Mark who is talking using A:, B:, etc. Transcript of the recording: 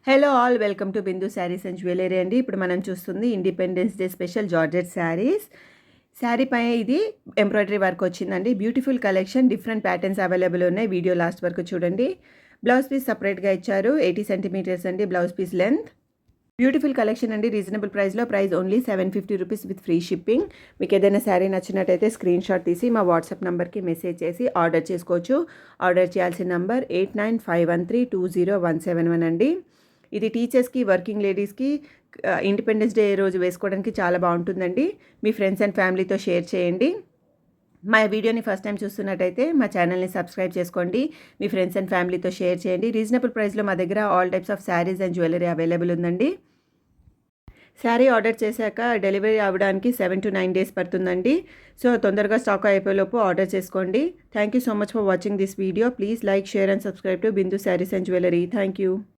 A: Hello all, welcome to Bindu sarees and jewellery అండి. ఇప్పుడు మనం చూస్తుంది Independence Day special georgette sarees. Saree పై ఇది ఎంబ్రాయిడరీ వర్క్ వచ్చిందండి. Beautiful collection, different patterns available ఉన్నాయి. వీడియో లాస్ట్ వరకు చూడండి. బ్లౌజ్ పీస్ సపరేట్గా ఇచ్చారు. 80 సెంటీమీటర్స్ అండి blouse piece length. Beautiful collection అండి. రీజనబుల్ ప్రైస్లో, price only 750 rupees with free shipping. మీకు ఏదైనా శారీ నచ్చినట్టయితే స్క్రీన్ షాట్ తీసి మా వాట్సాప్ నెంబర్కి మెసేజ్ చేసి ఆర్డర్ చేసుకోవచ్చు. ఆర్డర్ చేయాల్సిన నంబర్ 8951320171 అండి. ఇది టీచర్స్కి, వర్కింగ్ లేడీస్కి ఇండిపెండెన్స్ డే రోజు వేసుకోవడానికి చాలా బాగుంటుందండి. మీ ఫ్రెండ్స్ అండ్ ఫ్యామిలీతో షేర్ చేయండి. మా వీడియోని ఫస్ట్ టైం చూస్తున్నట్టయితే మా ఛానల్ని సబ్స్క్రైబ్ చేసుకోండి. మీ ఫ్రెండ్స్ అండ్ ఫ్యామిలీతో షేర్ చేయండి. రీజనబుల్ ప్రైస్లో మా దగ్గర all types of saris and jewellery available ఉందండి. శారీ ఆర్డర్ చేశాక డెలివరీ అవ్వడానికి 7 to 9 డేస్ పడుతుందండి. సో తొందరగా స్టాక్ అయిపోయేలోపు ఆర్డర్ చేసుకోండి. Thank you so much for watching this video. Please like, share and subscribe to Bindu sarees and jewellery. Thank you.